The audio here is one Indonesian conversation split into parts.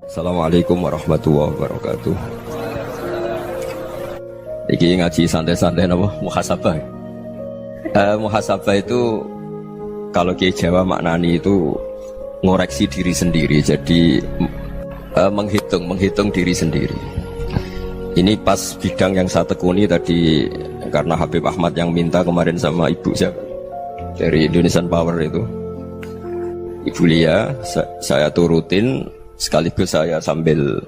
Assalamualaikum warahmatullahi wabarakatuh. Iki ngaji santai-santai napa muhasabah. Muhasabah itu kalau Kiai Jawa maknani itu ngoreksi diri sendiri. Jadi menghitung diri sendiri. Ini pas bidang yang saya tekuni tadi karena Habib Ahmad yang minta kemarin sama ibu siapa dari Indonesian Power itu. Ibu Lia, saya turutin sekaligus saya sambil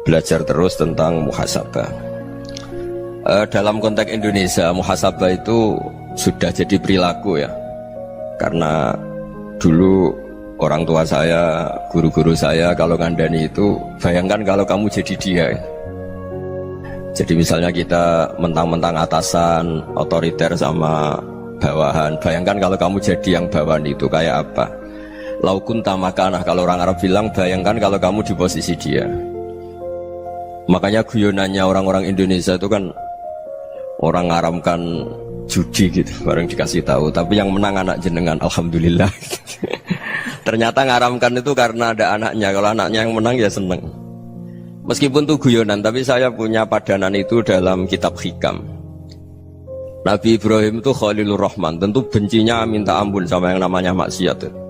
belajar terus tentang muhasabah. Dalam konteks Indonesia, muhasabah itu sudah jadi perilaku ya. Karena dulu orang tua saya, guru-guru saya kalau ngandani itu, bayangkan kalau kamu jadi dia. Jadi misalnya kita mentang-mentang atasan, otoriter sama bawahan. Bayangkan kalau kamu jadi yang bawahan itu kayak apa? Laukun tamakanah, kalau orang Arab bilang, bayangkan kalau kamu di posisi dia. Makanya guyonannya orang-orang Indonesia itu kan orang ngaramkan judi gitu, bareng dikasih tahu. Tapi yang menang anak jenengan, alhamdulillah. Ternyata ngaramkan itu karena ada anaknya. Kalau anaknya yang menang ya seneng. Meskipun itu guyonan, tapi saya punya padanan itu dalam kitab Hikam. Nabi Ibrahim itu Khalilur Rahman, tentu bencinya minta ampun sama yang namanya maksiat.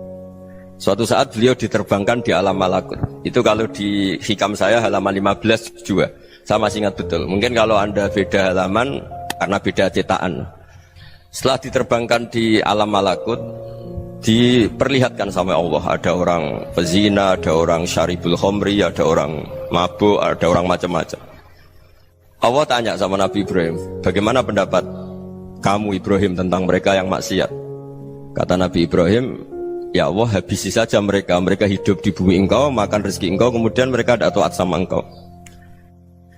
Suatu saat beliau diterbangkan di alam malakut. Itu kalau di Hikam saya halaman 15 juga. Saya masih ingat betul. Mungkin kalau Anda beda halaman karena beda cetakan. Setelah diterbangkan di alam malakut, diperlihatkan sama Allah. Ada orang pezina, ada orang syaribul khomri, ada orang mabuk, ada orang macam-macam. Allah tanya sama Nabi Ibrahim, bagaimana pendapat kamu Ibrahim tentang mereka yang maksiat? Kata Nabi Ibrahim, ya Allah, habisi saja mereka. Mereka hidup di bumi engkau, makan rezeki engkau, kemudian mereka tidak taat sama engkau.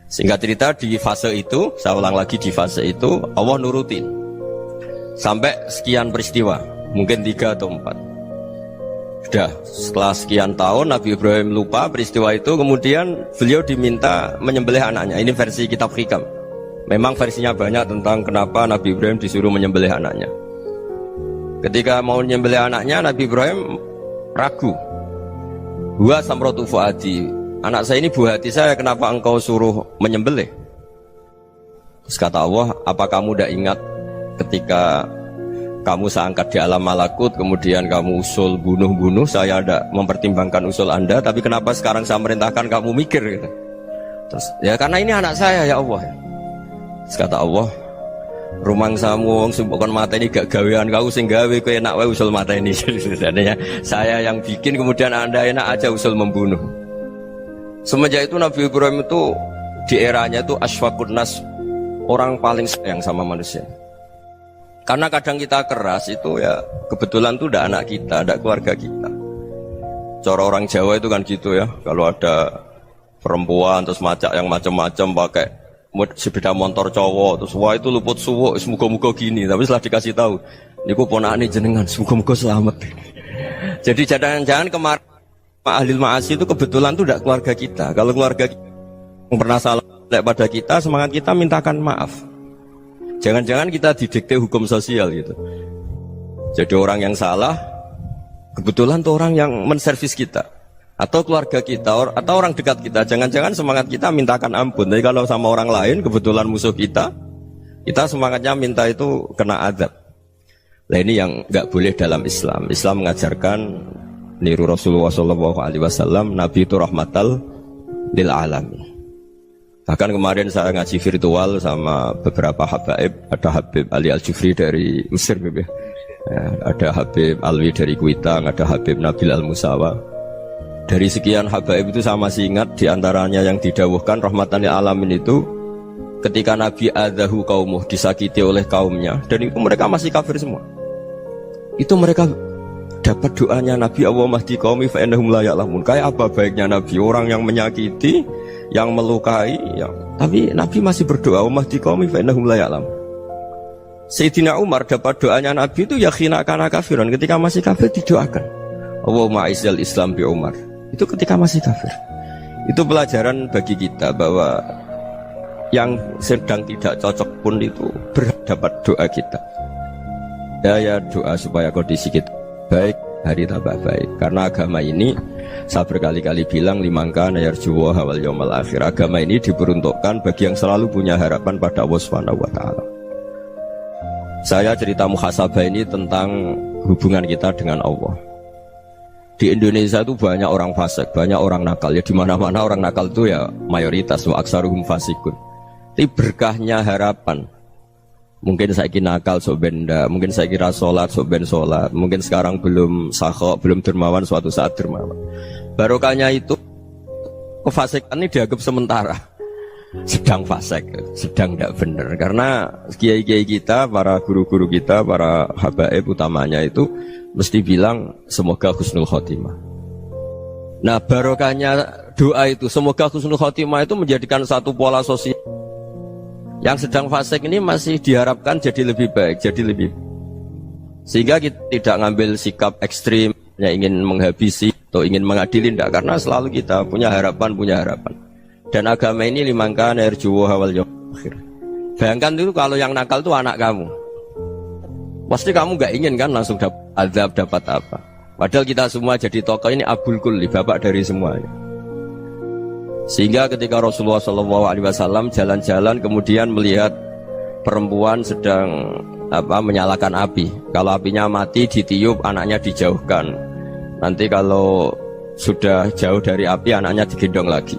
Singkat cerita di fase itu, saya ulang lagi di fase itu, Allah nurutin sampai sekian peristiwa, mungkin 3 atau 4. Sudah, setelah sekian tahun Nabi Ibrahim lupa peristiwa itu, kemudian beliau diminta menyembelih anaknya. Ini versi kitab Hikam. Memang versinya banyak tentang kenapa Nabi Ibrahim disuruh menyembelih anaknya. Ketika mau menyembelih anaknya, Nabi Ibrahim ragu. Huwa samratu fuadi, anak saya ini buah hati saya, kenapa engkau suruh menyembelih? Terus kata Allah, apa kamu tidak ingat ketika kamu saya angkat di alam malakut, kemudian kamu usul bunuh-bunuh, saya tidak mempertimbangkan usul Anda, tapi kenapa sekarang saya merintahkan kamu mikir gitu? Terus, ya karena ini anak saya ya Allah. Terus kata Allah, rumang samu wong sumpukon mata ini gak gawean kau sing gawe kowe enak wae usul mata ini. Jadi saya yang bikin, kemudian Anda enak aja usul membunuh. Semenjak itu Nabi Ibrahim itu di eranya itu asfaqun nas, orang paling sayang sama manusia. Karena kadang kita keras itu ya kebetulan itu udah anak kita, ada keluarga kita. Cara orang Jawa itu kan gitu ya, kalau ada perempuan terus macak yang macam-macam pakai sepeda motor cowok, terus wah itu luput suwuk, semoga-moga gini. Tapi setelah dikasih tahu, niku ponakane jenengan, semoga-moga selamat. Jadi jangan-jangan kemarin ahli ma'asi itu kebetulan itu tidak keluarga kita. Kalau keluarga kita yang pernah salah pada kita, semangat kita mintakan maaf. Jangan-jangan kita didikte hukum sosial gitu. Jadi orang yang salah, kebetulan itu orang yang menservis kita. Atau keluarga kita, atau orang dekat kita. Jangan-jangan semangat kita mintakan ampun. Tapi kalau sama orang lain, kebetulan musuh kita semangatnya minta itu kena azab. Nah ini yang nggak boleh dalam Islam. Islam mengajarkan niru Rasulullah SAW, Nabi itu rahmatal lil alamin. Bahkan kemarin saya ngaji virtual sama beberapa habaib. Ada Habib Ali Al-Jufri dari Mesir, ya. Ada Habib Alwi dari Kuitang, ada Habib Nabil Al-Musawa. Dari sekian habaib itu saya masih ingat diantaranya yang didawuhkan rahmatan lil alamin itu ketika Nabi adzahu qaumuh, disakiti oleh kaumnya, dan itu mereka masih kafir semua. Itu mereka dapat doanya Nabi, Allahumma hdi qaumi fa innahum la ya'lamun. Kayak apa baiknya Nabi, orang yang menyakiti, yang melukai, tapi Nabi masih berdoa, Allahumma hdi qaumi fa innahum la ya'lamun. Sayyidina Umar dapat doanya Nabi itu yakhina kana kafiran, ketika masih kafir didoakan, Allahumma aizzal Islam bi Umar. Itu ketika masih kafir. Itu pelajaran bagi kita bahwa yang sedang tidak cocok pun itu berdapat doa kita. Ya doa supaya kondisi kita baik, hari tambah baik. Karena agama ini Saya berkali-kali bilang limangka nayarjuwa wal yaumal akhir. Agama ini diperuntukkan bagi yang selalu punya harapan pada Allah Subhanahu wa taala. Saya cerita muhasabah ini tentang hubungan kita dengan Allah. Di Indonesia itu banyak orang fasik, banyak orang nakal. Ya di mana-mana orang nakal itu ya mayoritas, wa aksaruhum fasikun. Tapi berkahnya harapan. Mungkin saya kira nakal sok benda, mungkin saya kira sholat sok ben sholat, mungkin sekarang belum sakho, belum dermawan, suatu saat dermawan. Barokahnya itu kefasikan ini dianggap sementara, sedang fasik, sedang tidak benar. Karena kiai-kiai kita, para guru-guru kita, para habaib utamanya itu mesti bilang semoga husnul khotimah. Nah barokahnya doa itu semoga husnul khotimah itu menjadikan satu pola sosial. Yang sedang fasik ini masih diharapkan jadi lebih baik, jadi lebih sehingga kita tidak ngambil sikap ekstrim yang ingin menghabisi atau ingin mengadili, tidak, karena selalu kita punya harapan. Dan agama ini limangka nerjuwa wal yaumil akhir. Bayangkan itu kalau yang nakal itu anak kamu, pasti kamu nggak ingin kan langsung dapat azab, dapat apa. Padahal kita semua jadi tokoh ini abul kulli, bapak dari semuanya. Sehingga ketika Rasulullah SAW jalan-jalan kemudian melihat perempuan sedang menyalakan api. Kalau apinya mati ditiup, anaknya dijauhkan. Nanti kalau sudah jauh dari api, anaknya digendong lagi.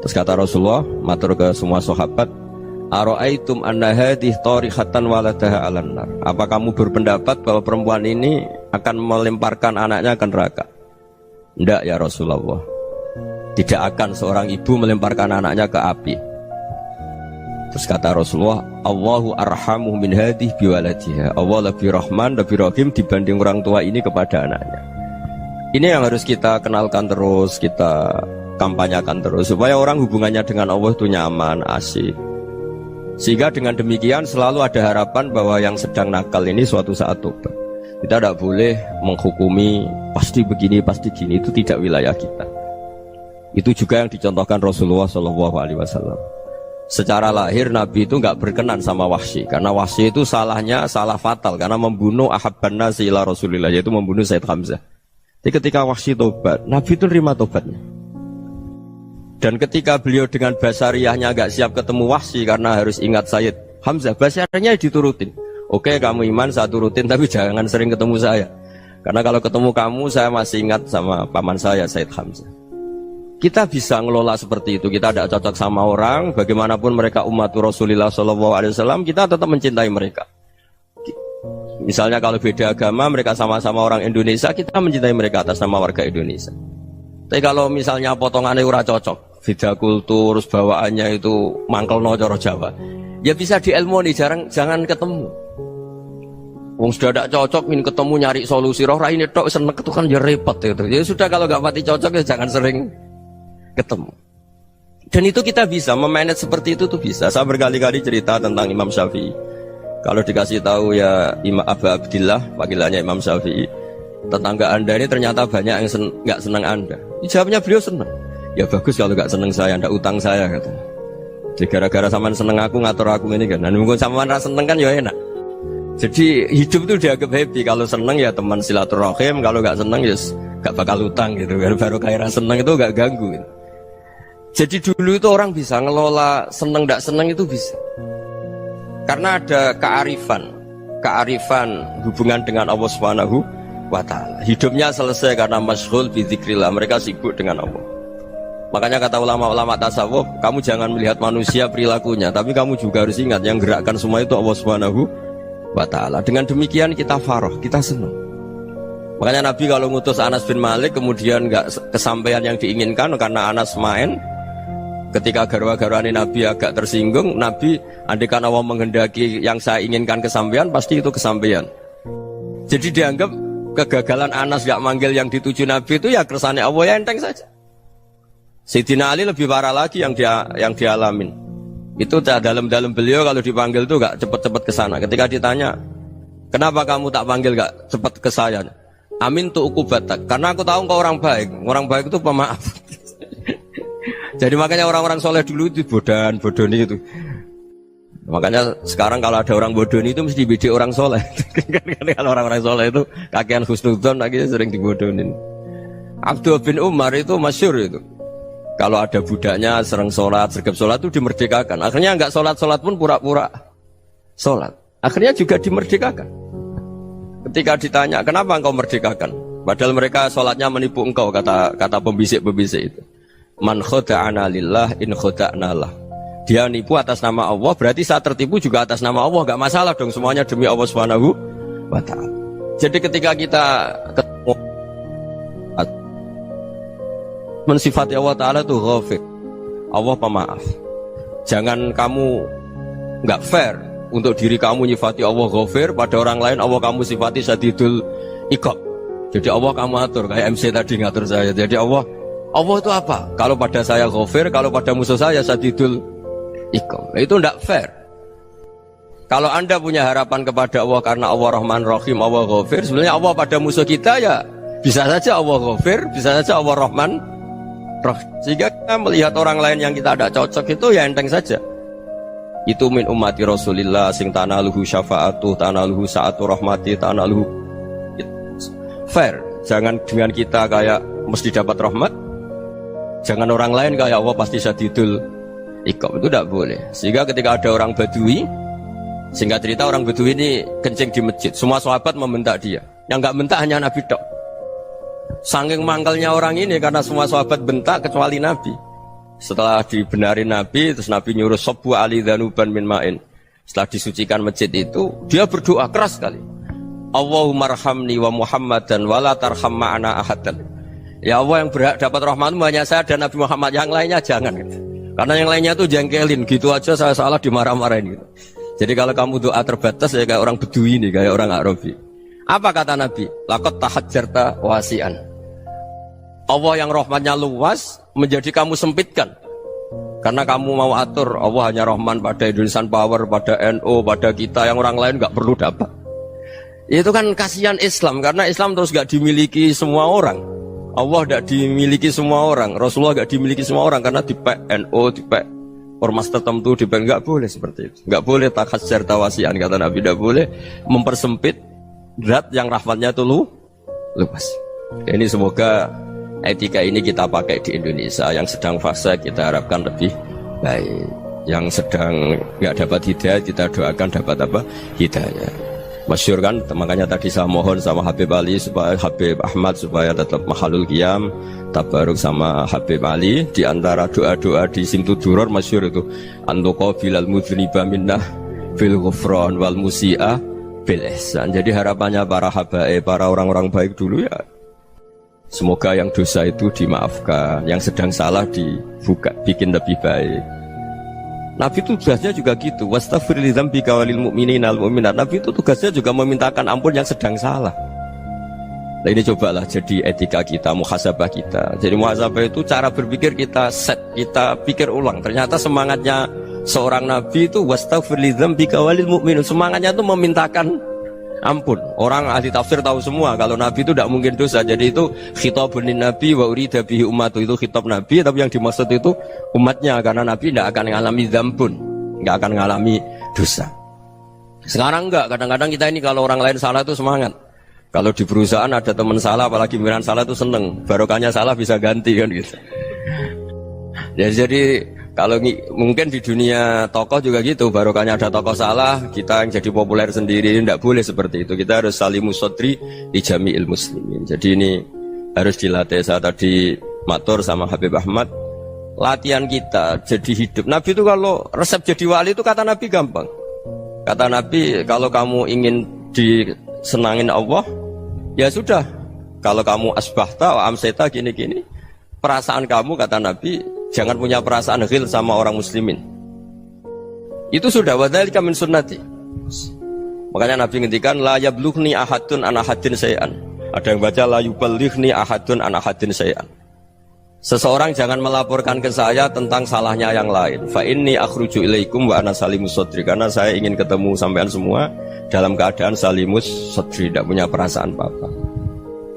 Terus kata Rasulullah, matur ke semua sahabat, Aro'aitum anna hadih tarihatan waladaha alan nar. Apa kamu berpendapat bahwa perempuan ini akan melemparkan anaknya ke neraka? Tidak ya Rasulullah. Tidak akan seorang ibu melemparkan anaknya ke api. Terus kata Rasulullah, Allahu arhamu min hadih biwaladiha. Allah lebih rahman, lebih rahim dibanding orang tua ini kepada anaknya. Ini yang harus kita kenalkan terus, kita kampanyakan terus, supaya orang hubungannya dengan Allah itu nyaman, asik. Sehingga dengan demikian selalu ada harapan bahwa yang sedang nakal ini suatu saat tobat. Kita tidak boleh menghukumi pasti begini, pasti gini, itu tidak wilayah kita. Itu juga yang dicontohkan Rasulullah SAW. Secara lahir Nabi itu nggak berkenan sama Wahsy, karena Wahsy itu salahnya salah fatal karena membunuh ahabban nasi ila Rasulillah, yaitu membunuh Sayyid Hamzah. Jadi ketika Wahsy tobat, Nabi itu terima tobatnya. Dan ketika beliau dengan basariyahnya agak siap ketemu Wahsy karena harus ingat Sayyid Hamzah, basariyahnya diturutin. Oke, kamu iman, saya turutin, tapi jangan sering ketemu saya. Karena kalau ketemu kamu, saya masih ingat sama paman saya, Sayyid Hamzah. Kita bisa ngelola seperti itu. Kita tidak cocok sama orang, bagaimanapun mereka umat Rasulullah SAW, kita tetap mencintai mereka. Misalnya kalau beda agama, mereka sama-sama orang Indonesia, kita mencintai mereka atas nama warga Indonesia. Tapi kalau misalnya potongannya ora cocok, beda kultur, bawaannya itu mangkel no coro Jawa, ya bisa diilmoni, jangan ketemu. Wong sudah tidak cocok, ingin ketemu nyari solusi. Roh ini tok seneng itu kan ya repot gitu. Ya sudah kalau nggak pati cocok ya jangan sering ketemu. Dan itu kita bisa memanage seperti itu tuh bisa. Saya berkali-kali cerita tentang Imam Syafi'i. Kalau dikasih tahu ya Imam Abu Abdillah, panggilannya Imam Syafi'i, tetangga anda ini ternyata banyak yang nggak senang anda. Jawabnya beliau senang. Ya bagus kalau nggak senang saya, ndak utang saya katanya. Jadi gara-gara saman seneng aku ngatur aku ini kan. Dan mungkin saman rasa seneng kan ya enak. Jadi hidup tuh dianggap happy. Kalau seneng ya teman silaturahim, kalau nggak seneng ya nggak bakal utang gitu. Baru kayak seneng itu nggak ganggu. Gitu. Jadi dulu itu orang bisa ngelola seneng ndak seneng itu bisa. Karena ada kearifan hubungan dengan Allah Subhanahu wa ta'ala. Hidupnya selesai karena masyghul bi dzikrillah, mereka sibuk dengan Allah. Makanya kata ulama-ulama tasawuf, kamu jangan melihat manusia perilakunya, tapi kamu juga harus ingat yang gerakkan semua itu Allah Subhanahu wa ta'ala. Dengan demikian kita farah, kita senang. Makanya Nabi kalau ngutus Anas bin Malik kemudian nggak kesampaian yang diinginkan karena Anas main, ketika garwa-garwani Nabi agak tersinggung, Nabi andaikan Allah menghendaki yang saya inginkan kesampaian, pasti itu kesampaian. Jadi dianggap kegagalan Anas gak manggil yang dituju Nabi itu ya kersane Allah, ya enteng saja. Sayyidina Ali lebih parah lagi yang dialamin. Itu dalam beliau kalau dipanggil itu gak cepet-cepet ke sana. Ketika ditanya, kenapa kamu tak panggil gak cepet ke saya? Amin tu ukubatak, karena aku tahu kau orang baik itu pemaaf. Jadi makanya orang-orang soleh dulu itu bodoni itu. Makanya sekarang kalau ada orang bodoni itu mesti bidik orang soleh. Kalau orang-orang soleh itu kakean husnudzon lagi sering dibodonin. Abdullah bin Umar itu masyhur itu. Kalau ada budaknya sering sholat, sergap sholat itu dimerdekakan. Akhirnya enggak sholat pun pura-pura sholat. Akhirnya juga dimerdekakan. Ketika ditanya, kenapa engkau merdekakan? Padahal mereka sholatnya menipu engkau, kata pembisik-pembisik itu. Man khoda'ana lillah in khoda'na lah. Dia nipu atas nama Allah, berarti saat tertipu juga atas nama Allah. Enggak masalah dong, semuanya demi Allah Subhanahu wa ta'ala. Jadi ketika kita ketemu mensifati Allah Ta'ala itu ghafir, Allah pemaaf. Jangan kamu nggak fair untuk diri kamu nyifati Allah ghafir, pada orang lain Allah kamu sifati syadidul iqab. Jadi Allah kamu atur, kayak MC tadi ngatur saya. Jadi Allah itu apa? Kalau pada saya ghafir, kalau pada musuh saya syadidul iqab. Itu nggak fair. Kalau Anda punya harapan kepada Allah karena Allah Rahman Rahim, Allah ghafir, sebenarnya Allah pada musuh kita ya bisa saja Allah ghafir, bisa saja Allah Rahman Rahim. Sehingga kita melihat orang lain yang kita tidak cocok itu ya enteng saja. Itu min ummati Rasulillah sing tanaluhu syafa'atuh, tanaluhu sa'atu rahmati, tanaluhu fair. Jangan dengan kita kayak mesti dapat rahmat. Jangan orang lain kayak Allah pasti syadidul iqab. Itu tidak boleh. Sehingga ketika ada orang Badui, singkat cerita orang Badui ini kencing di masjid, semua sahabat membentak dia. Yang enggak bentak hanya Nabi tok. Saking mangkalnya orang ini karena semua sahabat bentak kecuali Nabi. Setelah dibenarin Nabi, terus Nabi nyuruh Sobbu Ali Dhanuban min ma'in. Setelah disucikan masjid itu, dia berdoa keras sekali. Allahumma arhamni wa Muhammadan wa la tarham ma'ana ahadan. Ya Allah, yang berhak dapat rahmatmu hanya saya dan Nabi Muhammad, yang lainnya jangan gitu. Karena yang lainnya tuh jengkelin, gitu aja saya salah dimarah-marahin gitu. Jadi kalau kamu doa terbatas ya kayak orang Bedui ini, kayak orang Arabi. Apa kata Nabi? Laqad tahajjarta wasi'an. Allah yang rahmatnya luas menjadi kamu sempitkan karena kamu mau atur Allah hanya rahman pada Indonesian Power, pada NU, pada kita, yang orang lain nggak perlu dapat. Itu kan kasihan Islam, karena Islam terus nggak dimiliki semua orang. Allah nggak dimiliki semua orang, Rasulullah nggak dimiliki semua orang, karena dipek NU, dipek ormas tertentu, dipek. Nggak boleh seperti itu. Nggak boleh takhasyar tawasian, kata Nabi. Nggak boleh mempersempit zat yang rahmatnya itu luas. Ini semoga etika ini kita pakai di Indonesia. Yang sedang fase kita harapkan lebih baik. Yang sedang nggak dapat hidayah kita doakan dapat apa? Hidayah. Masyhur kan, makanya tadi saya mohon sama Habib Ali supaya Habib Ahmad supaya tetap mahalul qiyam, tabaruk sama Habib Ali. Di antara doa-doa di Simtuduror masyhur itu antuqabilal mudhniba minnah fil ghufran wal musi'ah bil ihsan. Jadi harapannya para habaib, para orang-orang baik dulu ya, semoga yang dosa itu dimaafkan, yang sedang salah dibuka, bikin lebih baik. Nabi itu tugasnya juga gitu. Wastaghfir li dzambika walil mu'minina wal mu'minat. Nabi itu tugasnya juga memintakan ampun yang sedang salah. Nah ini cobalah jadi etika kita, muhasabah kita. Jadi muhasabah itu cara berpikir kita set, kita pikir ulang. Ternyata semangatnya seorang Nabi itu wastaghfir li dzambika walil mu'minun. Semangatnya itu memintakan ampun. Orang ahli tafsir tahu semua kalau Nabi itu tidak mungkin dosa. Jadi itu khitabun lin Nabi wa urida bihi ummatu, itu khitab Nabi, tapi yang dimaksud itu umatnya, karena Nabi tidak akan mengalami dzambun, tidak akan mengalami dosa. Sekarang enggak, kadang-kadang kita ini kalau orang lain salah itu semangat. Kalau di perusahaan ada teman salah, apalagi pimpinan salah itu seneng, barokahnya salah bisa ganti kan gitu. Jadi kalau mungkin di dunia tokoh juga gitu, barokahnya ada tokoh salah, kita yang jadi populer sendiri, tidak boleh seperti itu. Kita harus salimus sodri di jami'il muslimin. Jadi ini harus dilatih. Saya tadi matur sama Habib Ahmad, latihan kita jadi hidup. Nabi itu kalau resep jadi wali itu kata Nabi gampang. Kata Nabi, kalau kamu ingin disenangin Allah, ya sudah. Kalau kamu asbahta wa amseta gini-gini, perasaan kamu, kata Nabi, jangan punya perasaan ghil sama orang muslimin. Itu sudah wadzalika min sunnati. Makanya Nabi ngendikan la yablughni ahadun an ahadin syai'an. Ada yang baca la yuballighni ahadun an ahadin syai'an. Seseorang jangan melaporkan ke saya tentang salahnya yang lain. Fa inni akhruju ilaikum wa ana salimus sadri. Karena saya ingin ketemu sampean semua dalam keadaan salimus sadri, tidak punya perasaan apa-apa.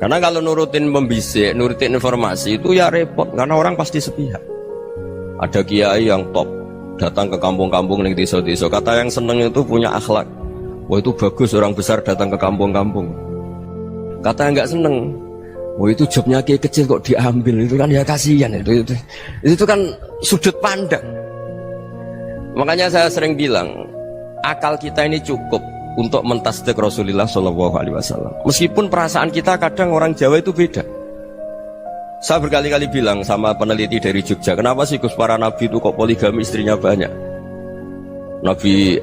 Karena kalau nurutin pembisik, nurutin informasi itu ya repot, karena orang pasti sepihak. Ada kiai yang top datang ke kampung-kampung ning desa-desa, kata yang seneng itu punya akhlak. Wah itu bagus orang besar datang ke kampung-kampung. Kata yang nggak seneng, Oh itu jobnya kiai kecil kok diambil, itu kan ya kasihan itu kan sudut pandang. Makanya saya sering bilang akal kita ini cukup untuk mentasdik Rasulullah Shallallahu Alaihi Wasallam. Meskipun perasaan kita kadang orang Jawa itu beda. Saya berkali-kali bilang sama peneliti dari Jogja, kenapa sih Gus para nabi itu kok poligami istrinya banyak? Nabi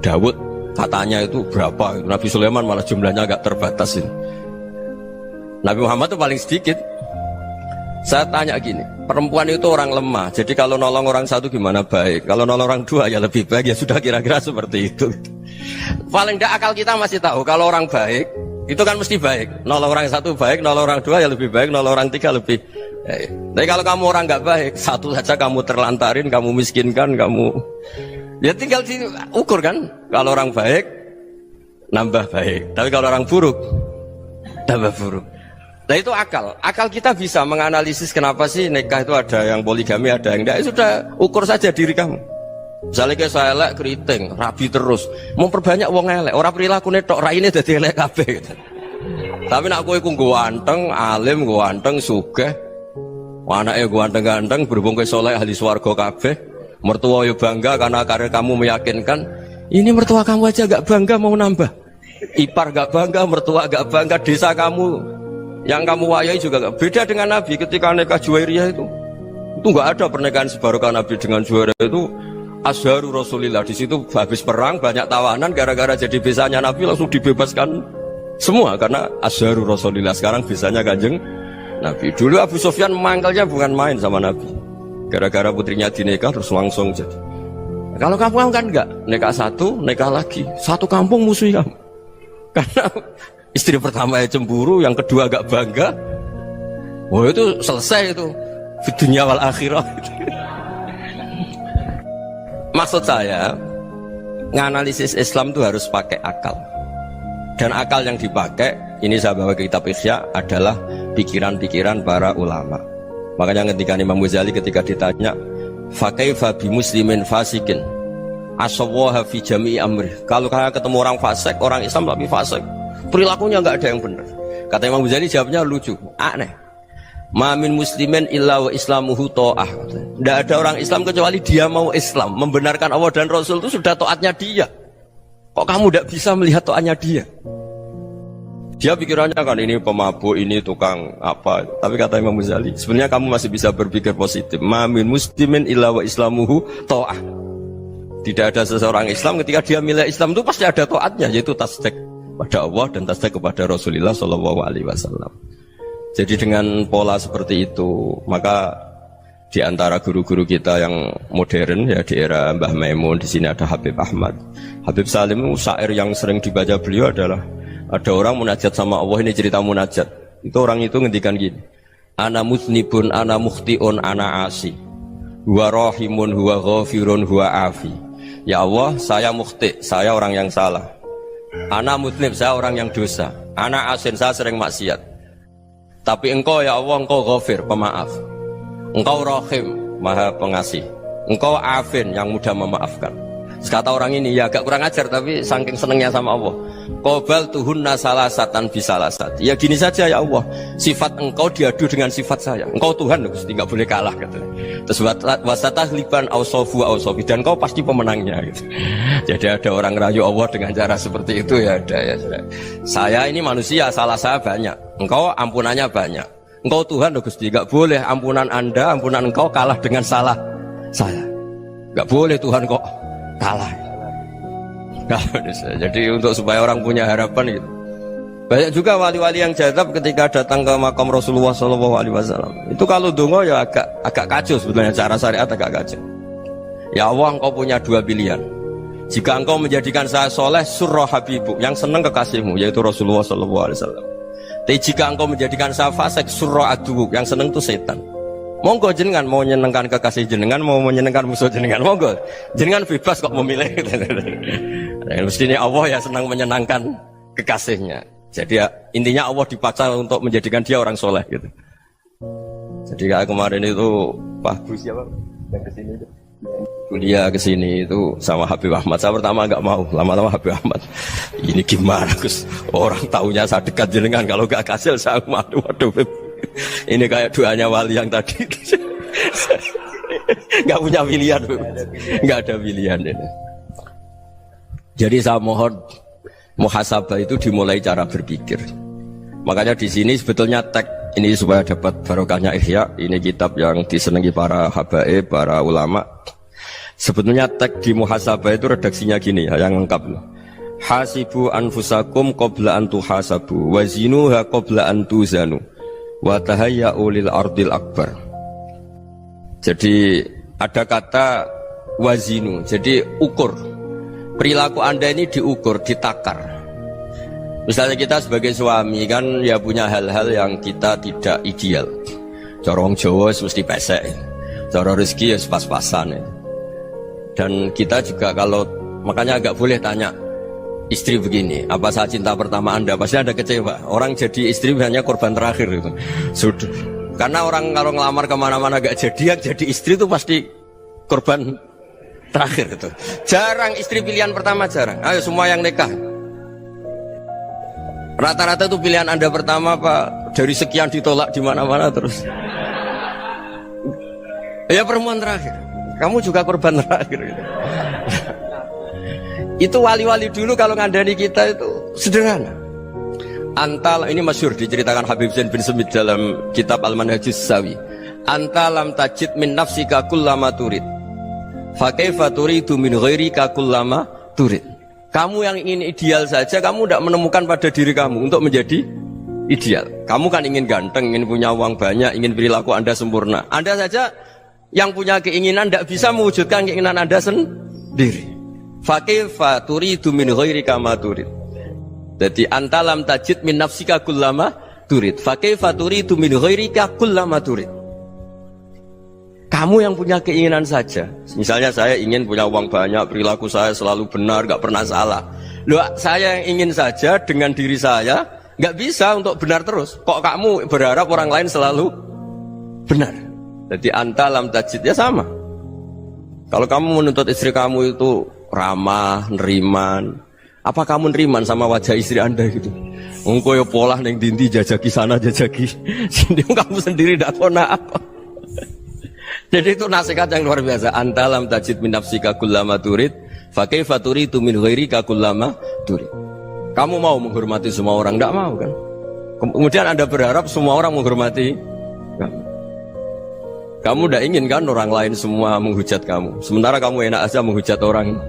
Dawud katanya itu berapa? Nabi Sulaiman malah jumlahnya agak terbatas ini. Nabi Muhammad itu paling sedikit. Saya tanya gini, perempuan itu orang lemah, jadi kalau nolong orang satu gimana baik, kalau nolong orang dua ya lebih baik, ya sudah kira-kira seperti itu. Paling tidak akal kita masih tahu kalau orang baik itu kan mesti baik, nolong orang satu baik, nolong orang dua ya lebih baik, nolong orang tiga lebih baik. Tapi kalau kamu orang nggak baik, satu saja kamu terlantarin, kamu miskinkan, kamu ya tinggal diukur kan. Kalau orang baik nambah baik, tapi kalau orang buruk tambah buruk. Nah itu akal. Akal kita bisa menganalisis kenapa sih nikah itu ada yang poligami, ada yang enggak. Sudah ukur saja diri kamu. Misalnya kayak saya elek keriting, rabi terus, memperbanyak wong elek. Orang perilaku netok raine dadi elek kabeh gitu. Tapi nak kowe ku ganteng, alim, ganteng, sugih. Anake ganteng-ganteng, berhubung kowe saleh ahli swarga kabeh. Mertua yo bangga karena karir kamu meyakinkan. Ini mertua kamu aja gak bangga mau nambah. Ipar gak bangga, mertua gak bangga, desa kamu yang kamu wayai juga gak beda dengan Nabi ketika nikah Juwairiyah itu gak ada pernikahan sebarokah Nabi dengan Juwairiyah itu Azharu Rasulillah. Di situ habis perang banyak tawanan, gara-gara jadi besanya Nabi langsung dibebaskan semua karena Azharu Rasulillah. Sekarang besanya Kanjeng Nabi. Dulu Abu Sufyan mangkalnya bukan main sama Nabi, gara-gara putrinya dinikah terus langsung jadi. Kalau kamu kan enggak, nikah satu, nikah lagi, satu kampung musuhi kamu karena istri pertama ya cemburu, yang kedua agak bangga. Wah itu selesai itu di dunia wal akhirah. Maksud saya nganalisis Islam itu harus pakai akal. Dan akal yang dipakai, ini saya bawa ke kitab Ihya, adalah pikiran-pikiran para ulama. Makanya ketika Imam Ghazali ketika ditanya fakaifa bi muslimin fasikin asawwaha fi jami'i amri, kalau kalian ketemu orang fasik, orang Islam tapi fasik, perilakunya nggak ada yang benar. Kata Imam Ghazali jawabnya lucu, aneh. Ma min muslimin illa wa islamuhu ta'ah. Tidak ada orang Islam kecuali dia mau Islam, membenarkan Allah dan Rasul itu sudah taatnya dia. Kok kamu tidak bisa melihat taatnya dia? Dia pikirannya kan ini pemabuk, ini tukang apa. Tapi kata Imam Ghazali, sebenarnya kamu masih bisa berpikir positif. Ma min muslimin illa wa islamuhu ta'ah. Tidak ada seseorang Islam ketika dia milih Islam itu pasti ada taatnya, yaitu tasdik pada Allah dan tasdik kepada Rasulullah Shallallahu Alaihi Wasallam. Jadi dengan pola seperti itu, maka di antara guru-guru kita yang modern ya di era Mbah Maimun, di sini ada Habib Ahmad, Habib Salim, syair yang sering dibaca beliau adalah ada orang munajat sama Allah. Ini cerita munajat. Itu orang itu ngendikan gini, ana musnibun, ana mukhtiun, ana asi, huwa rahimun, huwa ghafirun, huwa afi. Ya Allah, saya mukhti, saya orang yang salah. Ana mutnib, saya orang yang dosa. Ana asin, saya sering maksiat. Tapi engkau ya Allah, engkau ghafir, pemaaf. Engkau rahim, maha pengasih. Engkau afin, yang mudah memaafkan. Kata orang ini, ya agak kurang ajar, tapi saking senengnya sama Allah. Qobal tuhunna salasatan bisalasat. Ya gini saja ya Allah, sifat engkau diadu dengan sifat saya. Engkau Tuhan, Gusti, nggak boleh kalah gitu. Terus wasatahliban ausofu ausofi, dan engkau pasti pemenangnya gitu. Jadi ada orang rayu Allah dengan cara seperti itu ya ada ya. Saya ini manusia, salah saya banyak. Engkau ampunannya banyak. Engkau Tuhan, Gusti, nggak boleh ampunan Anda, ampunan engkau kalah dengan salah saya. Nggak boleh Tuhan kok kalah. Jadi untuk supaya orang punya harapan gitu. Banyak juga wali-wali yang jadab ketika datang ke makam Rasulullah SAW. Itu kalau dongo ya agak kacau sebetulnya, cara syariat agak kacau. Ya Allah, engkau punya dua pilihan. Jika engkau menjadikan saya soleh, surah habibuk, yang senang kekasihmu, yaitu Rasulullah SAW. Tapi jika engkau menjadikan saya fasik, surah adubuk, yang senang itu setan. Monggo jenengan mau menyenangkan kekasih jenengan, mau menyenangkan musuh jenengan, monggo jenengan bebas kok memilih. Mestinya Allah ya senang menyenangkan kekasihnya. Jadi ya, intinya Allah dipaksa untuk menjadikan dia orang soleh gitu. Jadi kayak kemarin itu Pak Gus siapa yang kesini itu kuliah ke sini itu sama Habib Ahmad. Saya pertama nggak mau, lama-lama Habib Ahmad. Ini gimana Gus? Orang taunya saya dekat jenengan, kalau nggak kasil saya malu. Waduh, ini kayak doanya wali yang tadi. Nggak punya pilihan, nggak ada pilihan ini. Jadi saya mohon muhasabah itu dimulai cara berpikir. Makanya di sini sebetulnya teks ini supaya dapat barokahnya Ihya. Ini kitab yang disenangi para habaib, para ulama. Sebetulnya teks di muhasabah itu redaksinya gini ya, yang lengkap. Hasibu anfusakum qabla an tuhasabu wa zinuha qabla an tuzanu wa tahayya'u lil ardil akbar. Jadi ada kata wazinu, jadi ukur. Perilaku Anda ini diukur, ditakar. Misalnya kita sebagai suami kan ya punya hal-hal yang kita tidak ideal. Corong Jawa mesti pesek, cara rezeki ya pas-pasan ya. Dan kita juga kalau makanya agak boleh tanya istri begini, apa saat cinta pertama Anda? Pasti Anda kecewa. Orang jadi istri hanya korban terakhir itu. Sudah. Karena orang kalau ngelamar kemana-mana gak jadi, yang jadi istri itu pasti korban terakhir itu. Jarang istri pilihan pertama, jarang. Ayo semua yang nikah. Rata-rata itu pilihan Anda pertama Pak, dari sekian ditolak di mana-mana terus. Ya perempuan terakhir. Kamu juga korban terakhir gitu. Itu wali-wali dulu kalau ngandani kita itu sederhana. Antal ini masyhur diceritakan Habib Zain bin Semit dalam kitab Al-Manhajus Sawi. Antalam tajid min nafsika kullama turid. Fa kaifa turidu min ghairika kullama turid. Kamu yang ingin ideal saja kamu tidak menemukan pada diri kamu untuk menjadi ideal. Kamu kan ingin ganteng, ingin punya uang banyak, ingin perilaku Anda sempurna. Anda saja yang punya keinginan tidak bisa mewujudkan keinginan Anda sendiri. Fa kaifa turidu min ghairika ma turid. Jadi antalam tajid min nafsika kullama turid. Fa kaifa turidu min ghairika kullama turid. Kamu yang punya keinginan saja. Misalnya saya ingin punya uang banyak, perilaku saya selalu benar, gak pernah salah. Loh, saya yang ingin saja dengan diri saya gak bisa untuk benar terus. Kok kamu berharap orang lain selalu benar? Jadi antalam tajid ya sama. Kalau kamu menuntut istri kamu itu ramah, neriman, apa kamu neriman sama wajah istri Anda gitu? Engkau ya pola neng dinti jajaki sana jajaki sini, kamu sendiri tidak tahu apa. Jadi itu nasihat yang luar biasa. Antalam tajid min nafsika kullama turid, fa kaifa turidu min ghairika kullama turid. Kamu mau menghormati semua orang? Tidak mau kan? Kemudian Anda berharap semua orang menghormati kamu. Kamu tidak ingin kan orang lain semua menghujat kamu. Sementara kamu enak aja menghujat orang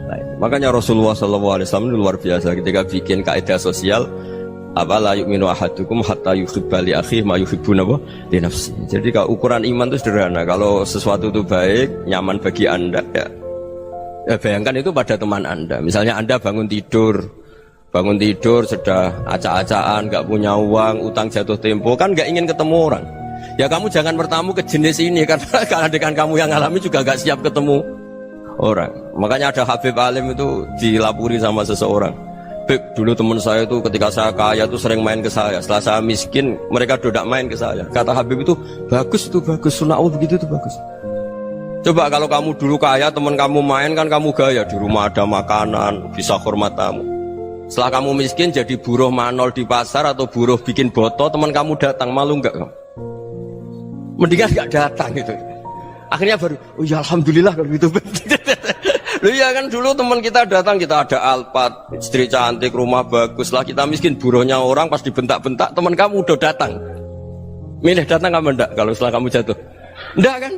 lain. Makanya Rasulullah SAW luar biasa ketika bikin kaidah sosial. Apa la yu'minu ahadukum hatta yuhibba li akhihi ma yuhibbu li nafsi. Jadi kalau ukuran iman itu sederhana. Kalau sesuatu itu baik, nyaman bagi Anda ya bayangkan itu pada teman Anda. Misalnya Anda bangun tidur sudah acak-acakan, gak punya uang, utang jatuh tempo, kan gak ingin ketemu orang. Ya kamu jangan bertamu ke jenis ini karena dengan kamu yang alami juga gak siap ketemu orang. Makanya ada Habib Alim itu dilapuri sama seseorang. Beb, dulu teman saya itu ketika saya kaya itu sering main ke saya. Setelah saya miskin, mereka tidak main ke saya. Kata Habib itu bagus, sunnah Allah begitu itu bagus. Coba kalau kamu dulu kaya, teman kamu main kan kamu gaya, di rumah ada makanan, bisa hormat tamu. Setelah kamu miskin jadi buruh manol di pasar atau buruh bikin boto, teman kamu datang, malu enggak kamu? Mendingan enggak datang gitu. Akhirnya baru, oh ya alhamdulillah kalau gitu. Loh ya kan dulu teman kita datang, kita ada Alphard, istri cantik, rumah bagus lah, kita miskin, buruhnya orang pas dibentak-bentak, teman kamu udah datang. Milih datang kamu enggak kalau setelah kamu jatuh? Enggak kan?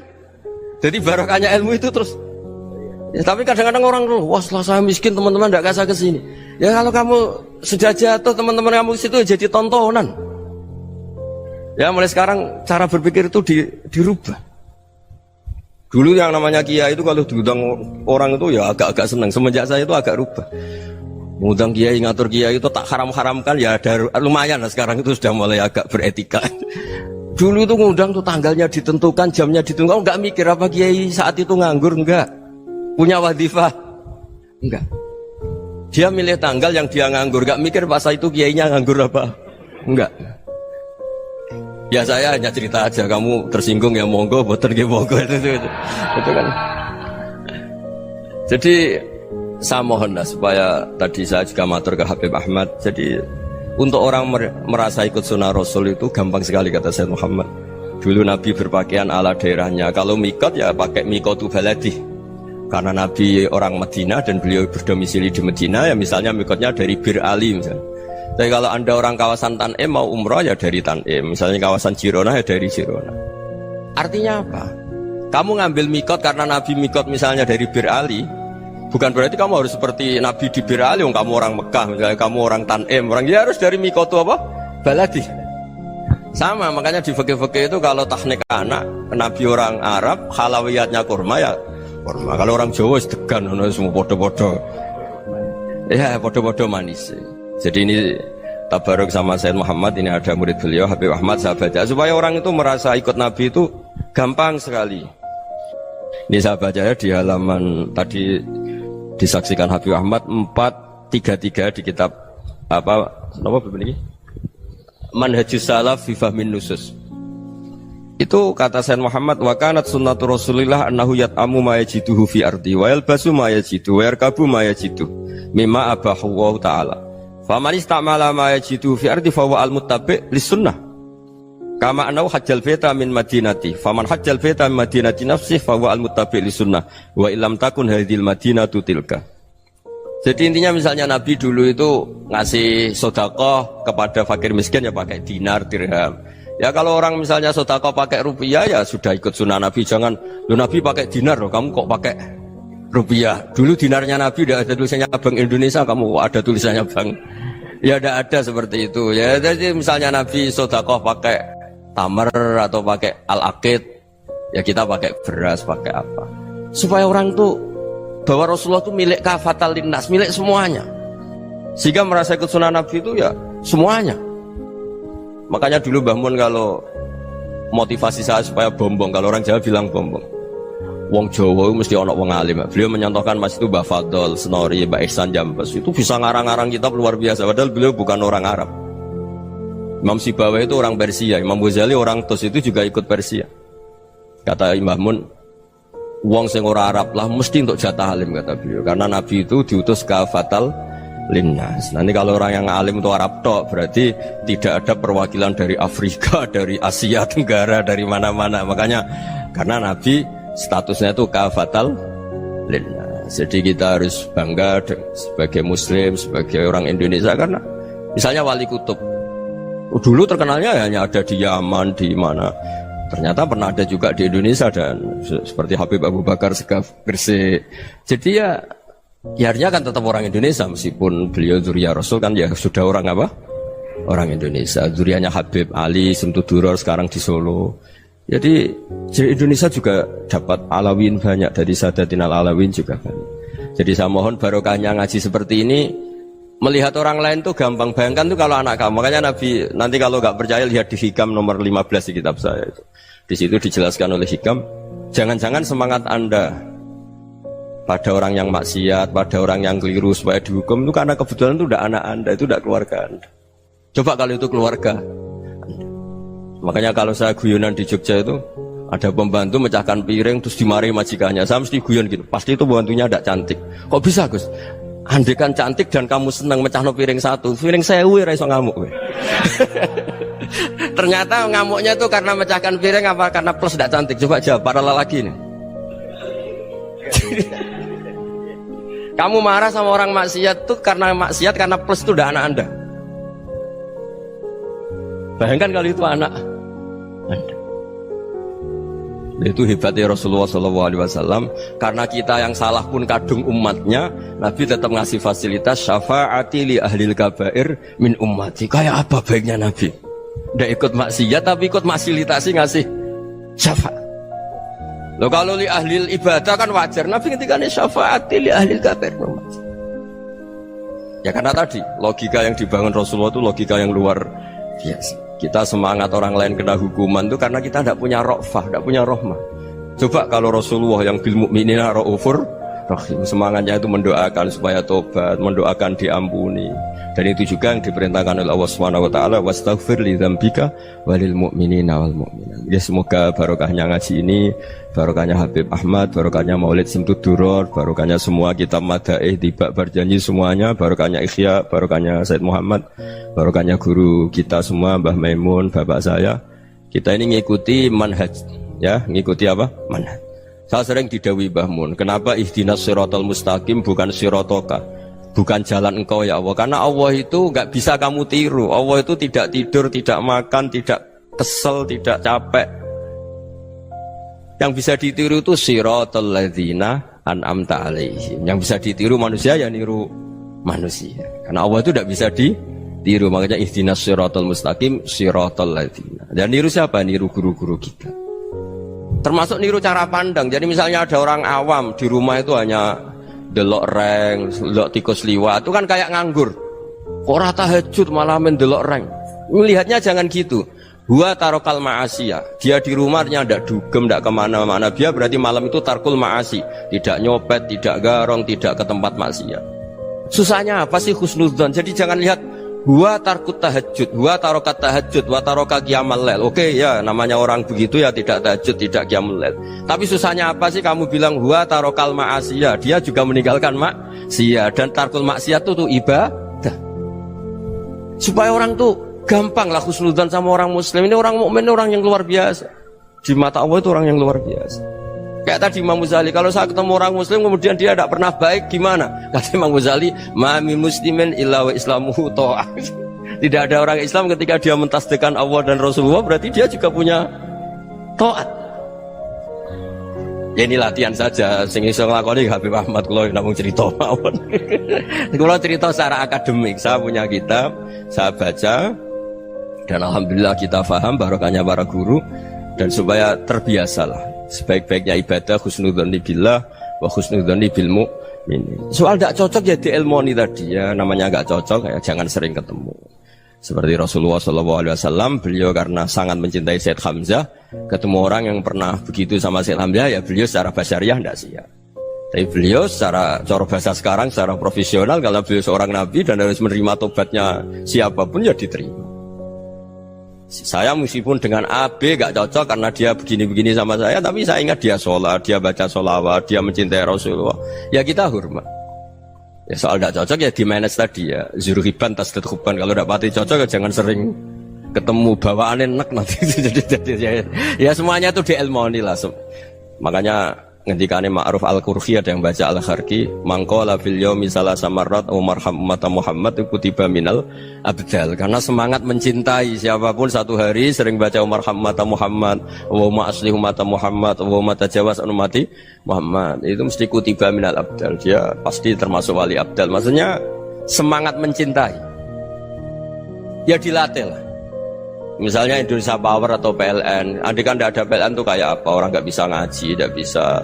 Jadi barokahnya ilmu itu terus. Ya, tapi kadang-kadang orang tuh, wah setelah saya miskin teman-teman enggak kasih ke sini. Ya kalau kamu sudah jatuh, teman-teman kamu situ jadi tontonan. Ya mulai sekarang cara berpikir itu dirubah. Dulu yang namanya kiai itu kalau diundang orang itu ya agak-agak senang. Semenjak saya itu agak rubah. Mengundang kiai, ngatur kiai itu tak haram-haramkan ya ada lumayan lah sekarang itu sudah mulai agak beretika. Dulu itu ngundang tuh tanggalnya ditentukan, jamnya ditentukan, enggak mikir apa kiai saat itu nganggur, enggak. Punya wadifah, enggak. Dia milih tanggal yang dia nganggur, enggak mikir pas itu kiainya nganggur apa, enggak. Ya saya hanya cerita aja, kamu tersinggung ya monggo, boten nggih monggo itu kan. Jadi saya mohon lah supaya tadi saya juga matur ke Habib Ahmad. Jadi untuk orang merasa ikut sunnah Rasul itu gampang sekali kata Sayyid Muhammad. Dulu Nabi berpakaian ala daerahnya. Kalau mikot ya pakai mikotu baladi. Karena Nabi orang Madinah dan beliau berdomisili di Madinah ya misalnya mikotnya dari Bir Ali misalnya. Tapi kalau anda orang kawasan Tanim mau umrah ya dari Tanim. Misalnya kawasan Jirona ya dari Jirona. Artinya apa? Kamu ngambil mikot karena Nabi mikot misalnya dari Bir Ali. Bukan berarti kamu harus seperti Nabi di Bir Ali, kamu orang Mekah, misalnya kamu orang Tanim, orang dia harus dari mikotu apa? Baladi. Sama, makanya di fikih-fikih itu kalau tahnik anak, Nabi orang Arab, halawiyatnya kurma ya kurma. Kalau orang Jawa sedegan, semua bodoh-bodoh. Ya, bodoh-bodoh manis. Jadi ini tabaruk sama Sayyid Muhammad, ini ada murid beliau, Habib Ahmad, sahabatnya. Supaya orang itu merasa ikut Nabi itu gampang sekali. Ini saya baca ya di halaman tadi disaksikan Habib Ahmad 433 di kitab apa begini Manhajus Salaf fi Fahmin Nusus. Itu kata Sayyid Muhammad wa kanat sunnatu Rasulillah annahu yat'amu ma yajiduhu fi ardi wa yalbasu ma yajidu wa yarkabu ma yajidu mimma abahu Allah taala. Faman istamala ma yajiduhu fi ardi fa huwa al-muttabi' lis-sunnah. Kama anau hajjal baita min madinati faman hajjal baita min madinati nafsih fa huwa al-muttabi' lisunnah wa illam takun hadhil madinatu tilka. Jadi intinya misalnya Nabi dulu itu ngasih sedekah kepada fakir miskin ya pakai dinar dirham. Ya kalau orang misalnya sedekah pakai rupiah ya sudah ikut sunnah Nabi. Jangan lu Nabi pakai dinar loh, kamu kok pakai rupiah. Dulu dinarnya Nabi udah ada tulisannya Bank Indonesia, kamu ada tulisannya Bank. Ya tidak ada seperti itu. Ya jadi misalnya Nabi sedekah pakai tamar atau pakai al-aqid, ya kita pakai beras, pakai apa, supaya orang tuh bahwa Rasulullah itu milik kafatal linnas, milik semuanya, sehingga merasa ikut sunnah Nabi itu ya semuanya. Makanya dulu Mbah Mun kalau motivasi saya supaya bombong, kalau orang Jawa bilang bombong, wong Jawa itu mesti ono wong alim. Beliau menyontohkan mas itu Mbah Fadol, Senori, Mbah Ihsan Jambes, itu bisa ngarang-ngarang kitab luar biasa, padahal beliau bukan orang Arab. Imam Sibawa itu orang Persia, Imam Ghazali orang Tus itu juga ikut Persia. Kata Imam Mun, wong sing ora Arab lah mesti untuk jatah alim kata beliau, karena Nabi itu diutus kafatal linnas. Nanti kalau orang yang alim itu Arab tok, berarti tidak ada perwakilan dari Afrika, dari Asia Tenggara, dari mana-mana. Makanya karena Nabi statusnya itu kafatal linnas. Jadi kita harus bangga sebagai Muslim, sebagai orang Indonesia, karena misalnya Wali Kutub dulu terkenalnya hanya ada di Yaman, di mana. Ternyata pernah ada juga di Indonesia dan seperti Habib Abu Bakar Segaf Gresik. Jadi ya artinya kan tetap orang Indonesia meskipun beliau zuriyah Rasul kan ya sudah orang apa? Orang Indonesia. Zuriyahnya Habib Ali Simtuduror sekarang di Solo. Jadi Indonesia juga dapat alawin banyak, dari Sadatin al-Alawin juga banyak. Jadi saya mohon barokahnya ngaji seperti ini. Melihat orang lain tuh gampang, bayangkan tuh kalau anak kamu. Makanya Nabi nanti kalau nggak percaya lihat di Hikam nomor 15 di kitab saya itu. Di situ dijelaskan oleh Hikam, jangan-jangan semangat Anda pada orang yang maksiat, pada orang yang keliru supaya dihukum itu karena kebetulan itu udah anak Anda, itu udah keluarga Anda. Coba kalau itu keluarga Anda. Makanya kalau saya guyonan di Jogja itu ada pembantu mecahkan piring terus dimarahi majikannya, saya mesti guyon gitu, pasti itu pembantunya tidak cantik. Kok bisa Gus? Andekan cantik dan kamu senang mecahno piring satu, piring 1000 ora iso ngamuk. Ternyata ngamuknya itu karena mecahkan piring apa karena plus tidak cantik? Coba jawab para lelaki ini. Kamu marah sama orang maksiat tuh karena maksiat, karena plus itu udah anak Anda. Bayangkan kalau itu anak Anda. Itu hebatnya Rasulullah SAW. Karena kita yang salah pun kadung umatnya, Nabi tetap ngasih fasilitas syafaati li ahlil kabair min ummati. Kayak apa baiknya Nabi? Tidak ikut maksiat tapi ikut fasilitasi ngasih syafaat. Loh kalau li ahlil ibadah kan wajar, Nabi ketika ini syafaati li ahlil kabair min ummati. Ya karena tadi logika yang dibangun Rasulullah itu logika yang luar biasa. Kita semangat orang lain kena hukuman itu karena kita tidak punya ra'fah, tidak punya rahmah. Coba kalau Rasulullah yang bil mu'minina ra'ufur Rahim. Semangatnya itu mendoakan supaya tobat, mendoakan diampuni. Dan itu juga yang diperintahkan oleh Allah Subhanahu wa taala, wastaghfir li dzambika walil mu'minina wal mu'minat. Ya semoga barokahnya ngaji ini, barokahnya Habib Ahmad, barokahnya Maulid Simtud Duror, barokahnya semua kitab Madaih Tiba Berjanji semuanya, barokahnya Ikhya, barokahnya Said Muhammad, barokahnya guru kita semua Mbah Maimun, bapak saya. Kita ini ngikuti manhaj, ya, ngikuti apa? Manhaj. Saya sering didhawuhi Mbah Mun, kenapa ihdinas siratal mustaqim bukan siratoka? Bukan jalan engkau ya Allah, karena Allah itu nggak bisa kamu tiru. Allah itu tidak tidur, tidak makan, tidak kesel, tidak capek. Yang bisa ditiru itu siratal ladzina an'amta alaihim. Yang bisa ditiru manusia ya niru manusia. Karena Allah itu tidak bisa ditiru. Makanya ihdinas siratal mustaqim siratal ladzina. Dan niru siapa? Niru guru-guru kita. Termasuk niru cara pandang. Jadi misalnya ada orang awam di rumah itu hanya delok reng, delok tikus liwat, itu kan kayak nganggur. Ora tahajud malah mendelok reng. Melihatnya jangan gitu. Huwa tarokal ma'asiyah. Dia di rumahnya ndak dugem, ndak kemana-mana. Dia berarti malam itu tarkul ma'asi. Tidak nyopet, tidak garong, tidak ke tempat maksiat. Susahnya apa sih husnudzon? Jadi jangan lihat huwa tarkut tahajud, huwa tarokat tahajud, wa taroka qiyamul lail. Oke ya, namanya orang begitu ya tidak tahajud, tidak qiyamul lail. Tapi susahnya apa sih kamu bilang huwa tarokal ma'asiyah? Dia juga meninggalkan maksiat, dan tarkul maksiat itu ibadah. Supaya orang tuh gampang lah husnudzon sama orang muslim. Ini orang mukmin, orang yang luar biasa. Di mata Allah itu orang yang luar biasa. Kayak tadi Imam Ghazali, kalau saya ketemu orang muslim kemudian dia tidak pernah baik, gimana? Kata Imam Ghazali, ma min muslimin illa wa islamuhu ta'ah. Tidak ada orang Islam ketika dia mentasdihkan Allah dan Rasulullah, berarti dia juga punya taat. Ya ini latihan saja, sing iso nglakoni Habib Ahmad kula namung cerita mawon. Kula cerita secara akademik, saya punya kitab, saya baca dan alhamdulillah kita paham barokahnya para guru, dan supaya terbiasalah. Sebaik-baiknya ibadah husnudzon billah wa husnudzon bil mu'minin. Soal tidak cocok ya diilmoni tadi ya, namanya nggak cocok ya jangan sering ketemu. Seperti Rasulullah SAW, beliau karena sangat mencintai Said Hamzah, ketemu orang yang pernah begitu sama Said Hamzah ya beliau secara basyariah tidak siap. Tapi beliau secara cara bahasa sekarang, secara profesional, kalau beliau seorang nabi dan harus menerima tobatnya siapapun ya diterima. Saya meskipun dengan A, B gak cocok karena dia begini-begini sama saya, tapi saya ingat dia sholat, dia baca sholawat, dia mencintai Rasulullah, ya kita hormat. Ya soal gak cocok ya di manage tadi ya, zuruhiban tasdid huban. Kalau gak pati cocok ya jangan sering ketemu, bawaannya enak nanti. Ya semuanya itu diilmoni lah. Makanya ngendikane Ma'ruf Al-Qurhi ada yang baca Al-Kharki, mangqala fil yaumi salasa marrat wa marham ummata Muhammad kutiba minal abdal. Karena semangat mencintai siapapun satu hari sering baca marham ummata Muhammad, wa ma aslih ummata Muhammad, wa ma tajawaz an ummati Muhammad, itu mesti kutiba minal abdal. Dia pasti termasuk wali abdal. Maksudnya semangat mencintai ya dilatih lah. Misalnya Indonesia Power atau PLN, andai kan tidak ada PLN tuh kayak apa? Orang nggak bisa ngaji, tidak bisa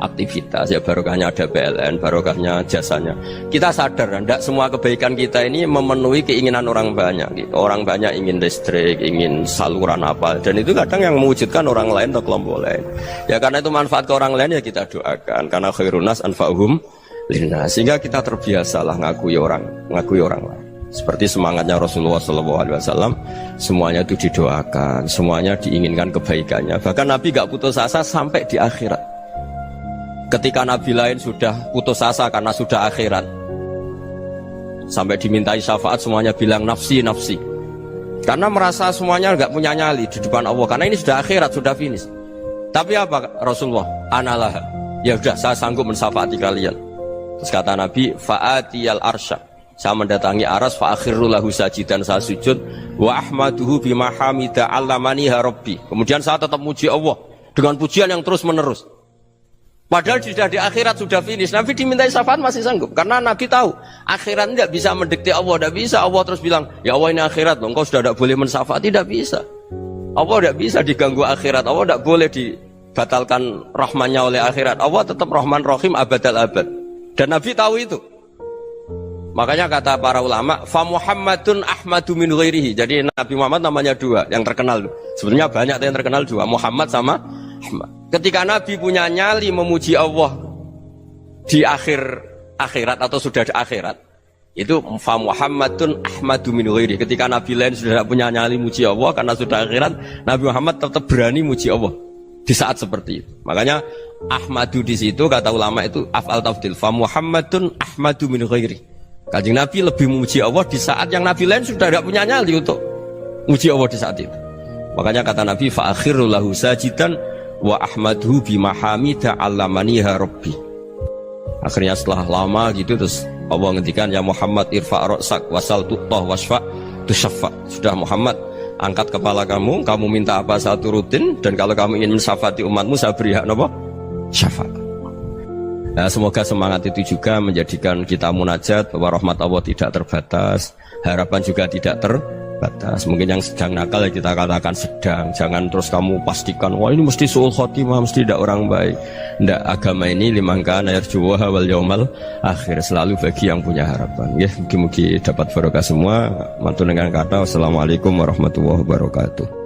aktivitas. Ya barokahnya ada PLN, barokahnya jasanya. Kita sadar, tidak semua kebaikan kita ini memenuhi keinginan orang banyak. Gitu. Orang banyak ingin listrik, ingin saluran apa, dan itu kadang yang mewujudkan orang lain atau kelompok lain. Ya karena itu manfaat ke orang lain ya kita doakan. Karena khairun nas anfa'uhum linnas. Sehingga kita terbiasalah ngakui orang lain. Seperti semangatnya Rasulullah SAW, semuanya itu didoakan, semuanya diinginkan kebaikannya. Bahkan Nabi gak putus asa sampai di akhirat. Ketika Nabi lain sudah putus asa karena sudah akhirat, sampai dimintai syafaat semuanya bilang nafsi, nafsi. Karena merasa semuanya gak punya nyali di depan Allah. Karena ini sudah akhirat, sudah finish. Tapi apa Rasulullah? Analah. Ya udah, saya sanggup mensyafaati kalian. Terus kata Nabi, fa'atiyal arsya. Saya mendatangi aras fa akhirru lahu sajidan, saya sujud wa ahmaduhu bima hamida 'allamani rabbi. Kemudian saya tetap muji Allah dengan pujian yang terus menerus. Padahal sudah di akhirat sudah finish. Nabi dimintai syafaat masih sanggup karena Nabi tahu akhirat tidak bisa mendikte Allah, tidak bisa. Allah terus bilang, "Ya Allah ini akhirat, engkau sudah tidak boleh mensyafaati." Tidak bisa. Allah tidak bisa diganggu akhirat. Allah tidak boleh dibatalkan rahmannya oleh akhirat. Allah tetap Rahman Rahim abadal abad. Dan Nabi tahu itu. Makanya kata para ulama, fa Muhammadun ahmadu min ghairihi. Jadi Nabi Muhammad namanya dua, yang terkenal. Sebenarnya banyak yang terkenal dua, Muhammad sama Ahmad. Ketika Nabi punya nyali memuji Allah di akhir akhirat atau sudah di akhirat itu fa Muhammadun ahmadu min ghairi. Ketika nabi lain sudah tidak punya nyali muji Allah karena sudah akhirat, Nabi Muhammad tetap berani muji Allah di saat seperti itu. Makanya ahmadu di situ kata ulama itu af'al tafdil, fa Muhammadun ahmadu min ghairi. Kanjeng Nabi lebih memuji Allah di saat yang nabi lain sudah tidak punya nyali untuk muji Allah di saat itu. Makanya kata Nabi fa akhiru lahu sajidan wa ahmaduhu bimahamida 'allamaniha rabbi. Akhirnya setelah lama gitu terus Allah ngendikan ya Muhammad irfa' ra'sak wasal tu'tah wasfa' tusyaffa. Sudah Muhammad, angkat kepala kamu minta apa saya turutin, dan kalau kamu ingin mensyafaati umatmu saya beri hak apa? Syafaat. Nah, semoga semangat itu juga menjadikan kita munajat bahwa rahmat Allah tidak terbatas, harapan juga tidak terbatas. Mungkin yang sedang nakal ya kita katakan sedang, jangan terus kamu pastikan wah ini mesti suul khotimah, mesti tidak orang baik. Tidak, agama ini liman kana yarjuha wal yaumal akhir, selalu bagi yang punya harapan. Ya, mugi-mugi dapat barokah semua. Mantu dengan kata wassalamualaikum warahmatullahi wabarakatuh.